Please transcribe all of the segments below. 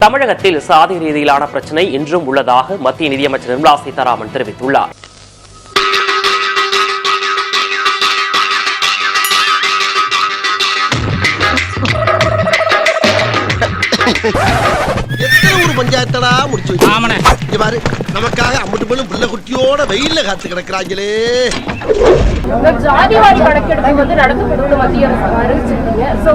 தமிழகத்தில் சாதி ரீதியிலான பிரச்சினை இன்றும் உள்ளதாக மத்திய நிதியமைச்சர் நிர்மலா சீதாராமன் தெரிவித்துள்ளார். பஞ்சாயத்தடா முடிச்சு பாரு, நமக்காக அம்மட்டு பெண்ணும் பிள்ளை குட்டியோட வெயில்ல காத்து கிடக்குறாங்களே. ஜாதிவாரி கணக்கெடுப்பு நடத்தப்படும் மத்திய அரசு அறிவிச்சிருக்கீங்க. சோ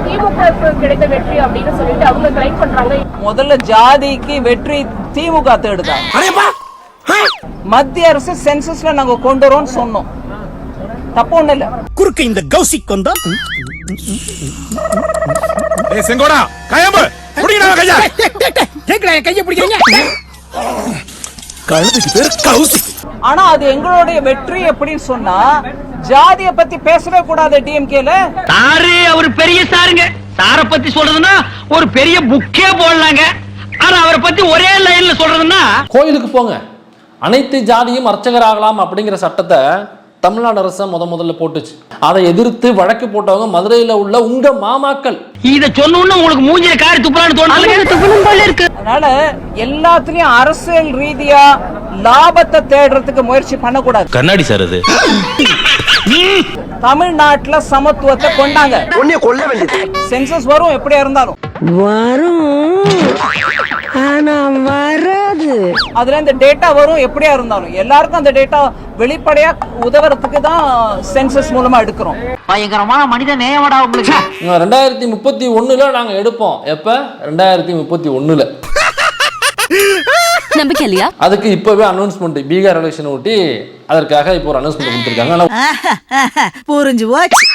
திமுக கிடைத்த வெற்றி அப்படின்னு சொல்லிட்டு அவங்க கிளைம் பண்றாங்க. முதல்ல ஜாதிக்கு வெற்றி திமுக தேடுதா? மத்திய அரசு சென்சஸ்ல நாங்க கொண்டு வரோம்னு சொன்னோம். தப்பு ஒண்ணு இல்ல. குறுக்க இந்த கௌசிக் வந்தா செங்கோடா கயம்பு ஆனா அது எங்களுடைய வெற்றி எப்படின்னு சொன்னா ஜாதிய பத்தி பேசவே கூடாது. டிஎம்கேல சாரு அவர் பெரிய சாருங்க. சார பத்தி சொல்றதுன்னா ஒரு பெரிய புக்கே போடலாங்க. ஆனா அவரை பத்தி ஒரே லைன்ல சொல்றதுன்னா, கோயிலுக்கு போங்க, அனைத்து ஜாதியும் அர்ச்சகர் ஆகலாம் அப்படிங்கிற சட்டத்தை தமிழ்நாடு அரசு முதல்ல போட்டுச்சு. அதை எதிர்த்து வழக்கு போட்டவங்க மதுரையில உள்ள உங்க மாமாக்கள். இத சொன்னோன்னு உங்களுக்கு மூஞ்சில காரி துப்புறான்னு தோணுது. அதனால எல்லாத்துலயும் அரசியல் ரீதியா லாபத்தை தேடுறதுக்கு முயற்சி பண்ணக்கூடாது. கண்ணாடி சார் அது. தமிழ்நாட்டுல சமத்துவத்தை கொண்டாங்க. கொல்ல வேண்டியது சென்சஸ் வரும், எப்படியா இருந்தாலும் வரும், ஆனா வராது. அதுல இந்த டேட்டா வரும், எப்படியா இருந்தாலும் எல்லாருக்கும் அந்த டேட்டா வெளிப்படையா உதவுறதுக்கு தான் சென்சஸ் மூலமா எடுக்கிறோம். பயங்கரமான மனித நேயமடா உங்களுக்கு. 2031 நாங்க எடுப்போம். எப்ப? 2031 நம்பிக்கை இல்லையா? அதுக்கு இப்பவே அனௌன்ஸ்மெண்ட், பீகார் எலெக்ஷன் ஒட்டி அதற்காக இப்போ ஒரு அனௌன்ஸ்மெண்ட் கொடுத்திருக்காங்க. புரிஞ்சு போச்சு.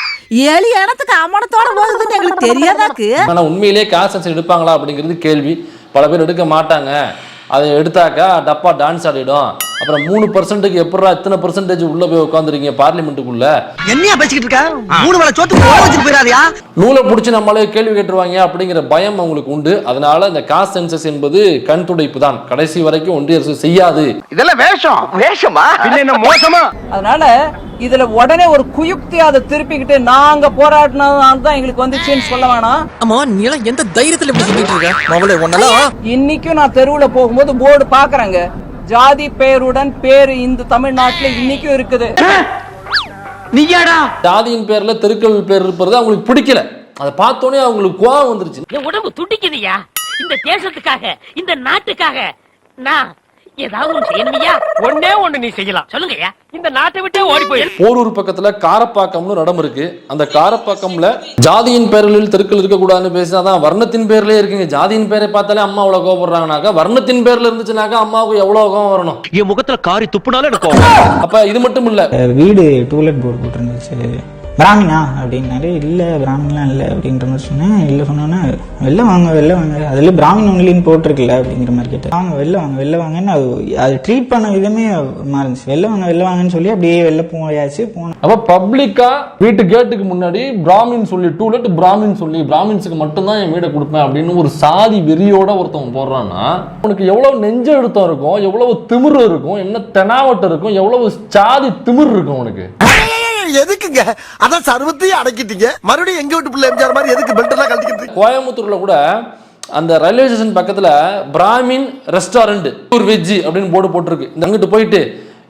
ஏழு இடத்துக்கு அமனத்தோட போகுதுன்னு எங்களுக்கு தெரியாதாக்கு. ஆனா உண்மையிலேயே காசு எடுப்பாங்களா அப்படிங்கிறது கேள்வி. பல பேர் எடுக்க மாட்டாங்க. அதை எடுத்தாக்கா டப்பா டான்ஸ் ஆடிடும். அப்புறம் 3% எப்படா இத்தனை பெர்சன்டேஜ் உள்ள போய் உட்காந்துருக்கீங்க பார்லிமெண்ட்டுக்குள்ள? என்னையா பேசிக்கிட்டு இருக்கா? 3 வேளை சோத்து போட வச்சிட்டு போயிடாதியா? நூலை பிடிச்சி நம்மளே கேள்வி கேட்டுருவாங்க அப்படிங்கிற பயம் அவங்களுக்கு உண்டு. அதனால இந்த காஸ்ட் சென்சஸ் என்பது கண் துடைப்பு தான். கடைசி வரைக்கும் ஒன்றிய அரசு செய்யாது. இதெல்லாம் வேஷமா என்ன மோசமா? அதனால இதுல உடனே ஒரு குயுக்தி அதை திருப்பிக்கிட்டு நாங்க போராடினதால தான் எங்களுக்கு வந்துச்சுன்னு சொல்ல வேணாம். ஆமா, நீ எல்லாம் எந்த தைரியத்துல இப்படி சொல்லிட்டு இருக்க? மாவளே ஒண்ணலாம். இன்னைக்கும் நான் தெருவுல போகும்போது போர்டு பாக்குறேங்க, ஜாதி பேருடன் பேரு இந்த தமிழ்நாட்டுல இன்னைக்கும் இருக்குது. நீயாடா ஜாதியின் பேர்ல தெருக்கள் பேர் இருப்பது அவங்களுக்கு பிடிக்கல. அதை பார்த்தோன்னே அவங்களுக்கு கோவம் வந்துருச்சு. என் உடம்பு துடிக்குதுயா. இந்த தேசத்துக்காக, இந்த நாட்டுக்காக நான் ஏதாவது ஒண்ணு செய்யணுமையா? ஒண்ணே ஒண்ணு நீ செய்யலாம். சொல்லுங்கய்யா. இந்த நாட்டை விட்டே ஓடி போயிரு. போரூர் பக்கத்துல காரப்பாக்கம்னு இடம் இருக்கு. அந்த காரப்பாக்கம்ல ஜாதியின் பேர்களில் தெருக்கள் இருக்கக்கூடாதுன்னு பேசினாதான் வர்ணத்தின் பேர்லயே இருக்குங்க. ஜாதியின் பேரை பார்த்தாலே அம்மா அவ்வளவு கோவப்படுறாங்கனாக்கா, வர்ணத்தின் பேர்ல இருந்துச்சுனாக்கா அம்மாவுக்கு எவ்வளவு கோவம் வரணும்? என் முகத்துல காரி துப்புனாலும் எனக்கு அப்ப இது மட்டும் இல்ல, வீடு டூலெட் போர்டு போட்டுருந்துச்சு. பிராமினா அப்படின்னாரு. இல்லை பிராமின்லாம் இல்லை அப்படின்ற மாதிரி சொன்னேன். இல்லை சொன்னோன்னா வெளில வாங்க அதில் பிராமின் ஒன்லின்னு போட்டிருக்குல்ல அப்படிங்கிற மாதிரி கேட்டேன். அவங்க வெளில வாங்கன்னு அது ட்ரீட் பண்ண விதமே மாறிச்சு. வெளில வாங்கன்னு சொல்லி அப்படியே வெளில போயாச்சு. போனேன். அப்ப பப்ளிக்கா வீட்டு கேட்டுக்கு முன்னாடி பிராமின் சொல்லி டூலெட் பிராமின் சொல்லி பிராமின்ஸுக்கு மட்டும்தான் என் வீடை கொடுப்பேன் அப்படின்னு ஒரு சாதி வெறியோட ஒருத்தவங்க போடுறான்னா உனக்கு எவ்வளவு நெஞ்ச எழுத்தம் இருக்கும், எவ்வளவு திமிரு இருக்கும், என்ன தெனாவட்டம் இருக்கும், எவ்வளவு சாதி திமிர் இருக்கும் உனக்கு. எதுக்குங்க அதான் சர்வத்தையும் அடக்கிட்டீங்க? மறுபடியும் எங்க வீட்டு பிள்ளை எம்ஜிஆர் மாதிரி எதுக்கு பெல்ட் எல்லாம் கழட்டிக்கிட்டு? கோயம்புத்தூர்ல கூட அந்த ரயில்வே ஸ்டேஷன் பக்கத்துல பிராமின் ரெஸ்டாரண்ட் ஒரு வெஜ் அப்படின்னு போர்டு போட்டிருக்கு. அங்கிட்டு போயிட்டு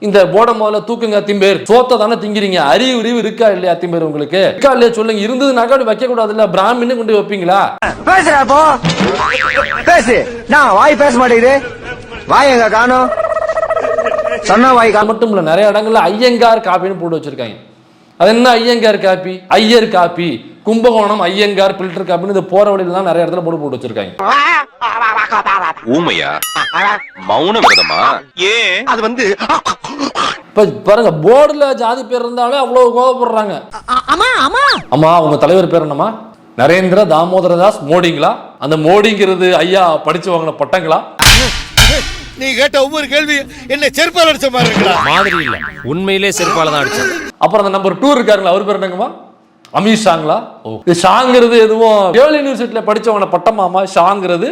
இந்த போர்டை முதல்ல தூக்குங்க. அத்திம்பேர் சோத்த தானே திங்கிறீங்க, அறிவு இருக்கா இல்லையா? அத்திம்பேர் உங்களுக்கு இருக்கா இல்லையா சொல்லுங்க. இருந்ததுனாக்கா அப்படி வைக்க கூடாது இல்ல? பிராமின்னு கொண்டு வைப்பீங்களா? பேசுறா போ பேசு. நான் வாய் பேச மாட்டேங்குது. வாய் எங்க காணோம்? சொன்ன வாய் மட்டும் இல்ல, நிறைய இடங்கள்ல ஐயங்கார் காப்பின்னு போட்டு வச்சிருக்காங்க. அது என்ன ஐயங்கார் காப்பி? ஐயர் காப்பி, கும்பகோணம் ஐயங்கார் பில்டர் காப்பின்னு இது போற வழியில தான் நிறைய இடத்துல போட்டு வச்சிருக்காங்க. ஊமையா மௌன விரதமா? ஏன் அது இப்ப பாருங்க, போர்டுல ஜாதி பேர் இருந்தாலே அவ்வளவு கோவப்படுறாங்க. ஆமா, உங்க தலைவர் பேர் என்னமா? நரேந்திர தாமோதரதாஸ் மோடிங்களா? அந்த மோடிங்கிறது ஐயா படிச்சு வாங்கின பட்டங்களா? நீ கேட்ட ஒவ்வொரு கேள்வி என்ன செருப்பால் அடிச்ச மாதிரி இல்ல, உண்மையிலே செருப்பால தான் அடிச்சாங்க. அப்புறம் அந்த நம்பர் 2 இருக்காருங்களா, அவர் பேர் என்னங்கம்மா? அமித் ஷாங்களா? இது ஷாங்கிறது எதுவும் கேர்ள் யூனிவர்சிட்டியில படிச்சவங்க பட்டமாமா ஷாங்கிறது?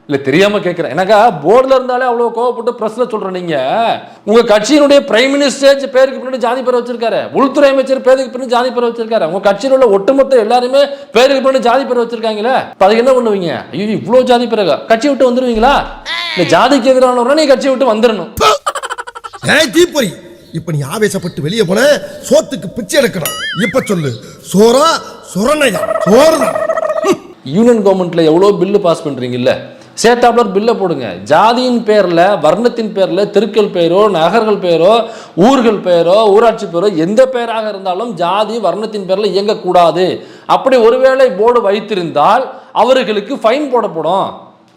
இல்ல தெரியாம கேட்கிறேன். எனக்கா போர்டுல இருந்தாலே அவ்வளவு கோவப்பட்டு பிரஸ்ல சொல்றேன். நீங்க உங்க கட்சியினுடைய பிரைம் மினிஸ்டர் பேருக்கு பின்னாடி ஜாதி பேரை வச்சிருக்காரு, உள்துறை அமைச்சர் பேருக்கு பின்னாடி ஜாதி பேரை வச்சிருக்காரு, உங்க கட்சியில் உள்ள ஒட்டுமொத்த எல்லாருமே பேருக்கு பின்னாடி ஜாதி பேரை வச்சிருக்காங்களே, அதுக்கு என்ன பண்ணுவீங்க? ஐயோ இவ்வளவு ஜாதி பேரா, கட்சி விட்டு வந்துருவீங்களா? இல்ல ஜாதிக்கு எதிரானவரா நீ கட்சி விட்டு வந்துடணும். தீப்பொறி இப்ப நீ ஆவேசப்பட்டு வெளியே போன சோத்துக்கு பிச்சை எடுக்கணும். இப்ப சொல்லு, சோறா சுரணையா? சோறுதான். யூனியன் கவர்மெண்ட்ல எவ்வளவு பில்லு பாஸ் பண்றீங்கல்ல, சேட்டாப்லர் பில்லை போடுங்க. ஜாதியின் பேர்ல, வர்ணத்தின் பேர்ல தெருக்கள் பேரோ, நகர்கள் பேரோ, ஊர்கள் பேரோ, ஊராட்சி பேரோ, எந்த பேராக இருந்தாலும் ஜாதி வர்ணத்தின் பேர்ல இயங்கக்கூடாது. அப்படி ஒருவேளை போர்டு வைத்திருந்தால் அவர்களுக்கு ஃபைன் போடப்படும்,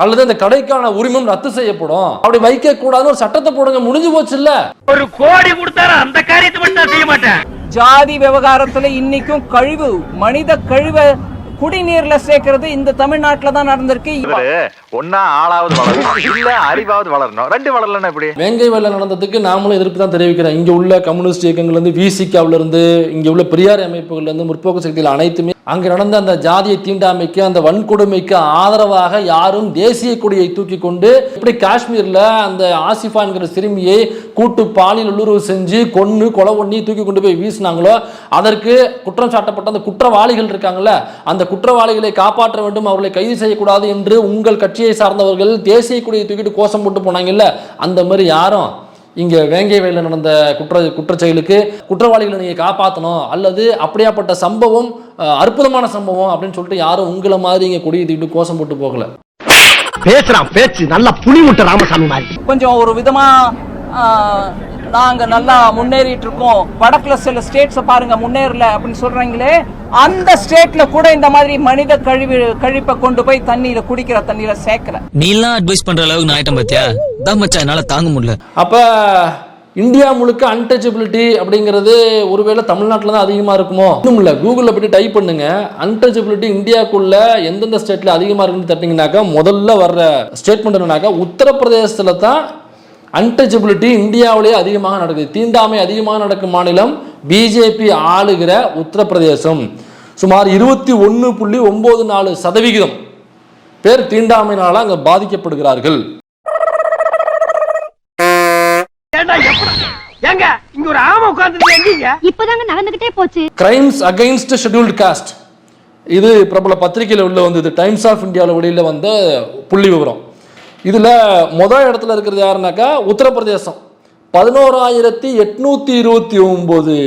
அல்லது அந்த கடைக்கான உரிமம் ரத்து செய்யப்படும். அப்படி வைக்க கூடாதுன்னு ஒரு சட்டத்தை போடுங்க, முடிஞ்சு போச்சு இல்ல. ஒரு கோடி கொடுத்தாரு அந்த காரியத்தை மட்டும் செய்ய மாட்டேன். ஜாதி விவகாரத்துல இன்னைக்கும் கழிவு, மனித கழிவை குடிநீர்ல சேர்க்கிறது இந்த தமிழ்நாட்டுல தான் நடந்திருக்கு. ஒன்னா ஆளாவது வளரணும், இல்ல அறிவாவது வளரணும், ரெண்டு வளரலன்னா எப்படி? வேங்கை வேலை நடந்ததுக்கு நாமளும் எதிர்ப்பு தான் தெரிவிக்கிறோம். இங்க உள்ள கம்யூனிஸ்ட் இயக்கங்கள்ல இருந்து, விசிகாவில இருந்து, இங்க உள்ள பெரியார் அமைப்புகள்ல இருந்து, முற்போக்கு சக்திகள் அனைத்துமே அங்க நடந்த அந்த ஜாதியை தீண்டாமைக்கு, அந்த வன்கொடுமைக்கு ஆதரவாக யாரும் தேசிய கொடியை தூக்கி கொண்டு, எப்படி காஷ்மீர்ல அந்த ஆசிஃபா என்கிற சிறுமியை கூட்டு பாலியல் உள்ளுறவு செஞ்சு கொன்னு கொலை பண்ணி தூக்கி கொண்டு போய் வீசினாங்களோ, அதற்கு குற்றம் சாட்டப்பட்ட அந்த குற்றவாளிகள் இருக்காங்கல்ல, அந்த குற்றவாளிகளை காப்பாற்ற வேண்டும், அவர்களை கைது செய்யக்கூடாது என்று உங்கள் கட்சியை சார்ந்தவர்கள் தேசிய கொடியை தூக்கிட்டு கோஷம் போட்டு போனாங்கல்ல, அந்த மாதிரி யாரும் இங்க வேங்கை வயலில் நடந்த குற்ற செயலுக்கு குற்றவாளிகளை நீங்க காப்பாற்றணும், அல்லது அப்படியாப்பட்ட சம்பவம் அற்புதமான சம்பவம் அப்படின்னு சொல்லிட்டு யாரும் உங்களை மாதிரி இங்க கொடியை தூக்கிட்டு கோஷம் போட்டு போகல. பேசுறான் பேச்சு நல்லா புலி முட்டை ராமசாமி மாதிரி. கொஞ்சம் ஒரு விதமா நாங்க நல்லா முன்னேறிட்டு இருக்கோம், வடக்குல சில ஸ்டேட்ஸ் பாருங்க முன்னேறல அப்படின்னு சொல்றாங்களே, அந்த ஸ்டேட்ல கூட இந்த மாதிரி மனித கழிப்பை கொண்டு போய் தண்ணியில குடிக்கிற தண்ணியில சேர்க்கல. நீ எல்லாம் அட்வைஸ் பண்ற அளவுக்கு நான் ஆயிட்டேன் பாத்தியா, தான் மச்சான் என்னால தாங்க முடியல. அப்ப இந்தியா முழுக்க அன்டச்சபிலிட்டி அப்படிங்கிறது ஒருவேளை தமிழ்நாட்டில் தான் அதிகமாக இருக்குமோ? இன்னும் இல்லை, கூகுளில் போய்ட்டு டைப் பண்ணுங்க, அன்டச்சபிலிட்டி இந்தியாவுக்குள்ள எந்தெந்த ஸ்டேட்டில் அதிகமாக இருக்குன்னு தட்டிங்கனாக்கா முதல்ல வர்ற ஸ்டேட்மெண்ட் என்னன்னாக்கா உத்தரப்பிரதேசத்தில் தான் அன்டச்சபிலிட்டி இந்தியாவிலேயே அதிகமாக நடக்குது. தீண்டாமை அதிகமாக நடக்கும் மாநிலம் பிஜேபி ஆளுகிற உத்தரப்பிரதேசம். சுமார் 21.94% பேர் தீண்டாமையினால அங்க பாதிக்கப்படுகிறார்கள். கிரைம்ஸ் அகைன்ஸ்ட் ஷெட்யூல்டு காஸ்ட், இது பிரபல பத்திரிகையில் உள்ள வந்தது, டைம்ஸ் ஆஃப் இந்தியாவில் வெளியில வந்த புள்ளி விவரம். இதுல முதல் இடத்துல இருக்கிறது யாருன்னாக்கா உத்தரப்பிரதேசம். 11,829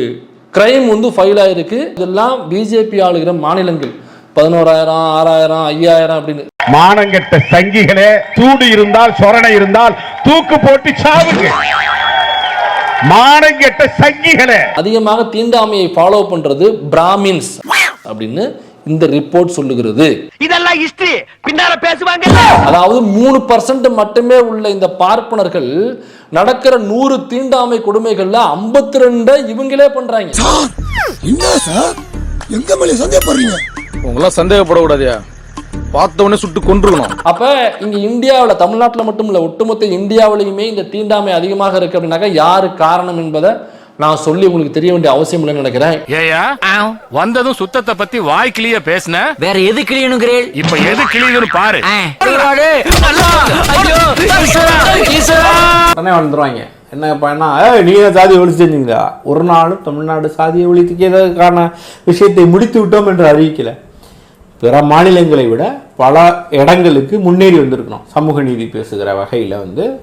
கிரைம் ஃபைல் ஆயிருக்கு. இதெல்லாம் பிஜேபி ஆளுகிற மாநிலங்கள். 11,000, 6,000, 5,000 அப்படின்னு. மானங்கெட்ட சங்கிகளே, சூடு இருந்தால் சொரணை இருந்தால் தூக்கு போட்டு சாவுங்க. மானங்கெட்ட சங்கிகளே. அதிகமாக தீண்டாமையை ஃபாலோ பண்றது பிராமின்ஸ் அப்படின்னு இந்த ரிப்போர்ட் சொல்லுகிறது. இதெல்லாம் ஹிஸ்டரி, பின்னால பேசுவாங்க. அதாவது 3% மட்டுமே உள்ள இந்த பார்ப்பனர்கள் நடக்கிற 100 தீண்டாமை கொடுமைகள்ல 52 இவங்களே பண்றாங்க. என்ன சார், எங்க மேல சந்தேகப்படுறீங்க? உங்களா சந்தேகப்படக்கூடாதியா, பார்த்த உடனே சுட்டு கொன்றுக்கணும். அப்ப இங்க இந்தியாவில், தமிழ்நாட்டில் மட்டும் இல்ல, ஒட்டுமொத்த இந்தியாவிலையுமே இந்த தீண்டாமை அதிகமாக இருக்கு அப்படின்னாக்கா யாரு காரணம் என்பதை நான் சொல்லி உங்களுக்கு தெரிய வேண்டிய அவசியம் இல்லைன்னு நினைக்கிறேன். ஏயா வந்ததும் சுத்தத்தை பத்தி வாய் கிளிய பேசுன, வேற எது கிளியனுங்கிறேன்? இப்ப எது கிளியுதுன்னு பாரு. உடனே வந்துருவாங்க. என்ன பண்ணா, நீங்க சாதியை ஒழிச்சிட்டீங்களா? ஒரு நாளும் தமிழ்நாடு சாதியை ஒழித்துக்கு ஏதாவதுக்கான விஷயத்தை முடித்து விட்டோம் என்று அறிவிக்கல. பிற மாநிலங்களை விட பல இடங்களுக்கு முன்னேறி வந்திருக்கணும். சமூக நீதி பேசுகிற வகையில்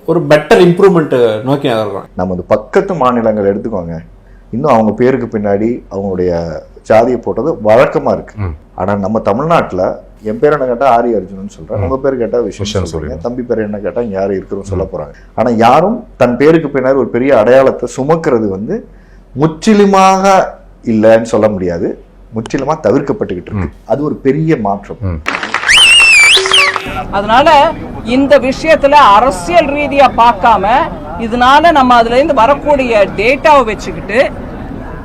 ஒரு பெட்டர் இம்ப்ரூவ்மெண்ட் நோக்கி நகர்றோம். நமது பக்கத்து மாநிலங்கள் எடுத்துக்கோங்க, இன்னும் அவங்க பேருக்கு பின்னாடி அவங்களுடைய ஜாதியை போட்டது வழக்கமா இருக்கு. ஆனா நம்ம தமிழ்நாட்டுல என் பேர் என்ன கேட்டா ஆரி அர்ஜுனன் சொல்றேன், உங்க பேர் கேட்டா விஷயம் சொல்றீங்க, தம்பி பேர் என்ன கேட்டா இங்க யாரும் இருக்கிறோம் சொல்ல போறாங்க. ஆனா யாரும் தன் பேருக்கு பின்னாடி ஒரு பெரிய அடையாளத்தை சுமக்கிறது முற்றிலுமாக இல்லைன்னு சொல்ல முடியாது, முற்றிலுமா தவிர்க்கப்பட்டுக்கிட்டு இருக்கு. அது ஒரு பெரிய மாற்றம். அதனால இந்த விஷயத்துல அரசியல் ரீதியா பார்க்காம, இதனால நம்ம அதுல இருந்து வரக்கூடிய டேட்டாவை வச்சுக்கிட்டு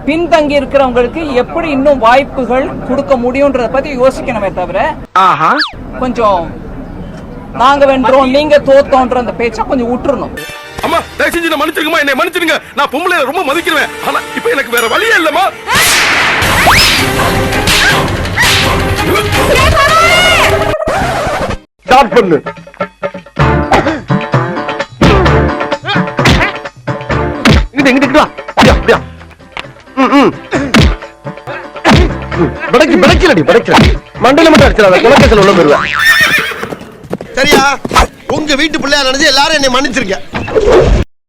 பின்தங்கி இருக்கிறவங்களுக்கு எப்படி இன்னும் வாய்ப்புகள் கொடுக்க முடியும்ன்றத பத்தி யோசிக்கணுமே தவிர, கொஞ்சம் நாங்க வென்றோம் நீங்க தோத்தோன்ற அந்த பேச்சை கொஞ்சம் விட்டுறணும். அம்மா தயவு செஞ்சு மன்னிச்சிருங்கம்மா, என்னை மன்னிச்சிருங்க. நான் பொம்பளை ரொம்ப மதிக்கிறேன், ஆனா இப்ப எனக்கு வேற வழியே இல்லம்மா. ஸ்டார்ட் பண்ணு. படைக்கலடி மண்டையில மட்டும் அடிச்சிடாத குலக்கேசல் உள்ள போயிருவேன். சரியா உங்க வீட்டு பிள்ளையா நினைச்சு எல்லாரும் என்னை மன்னிச்சிருக்க.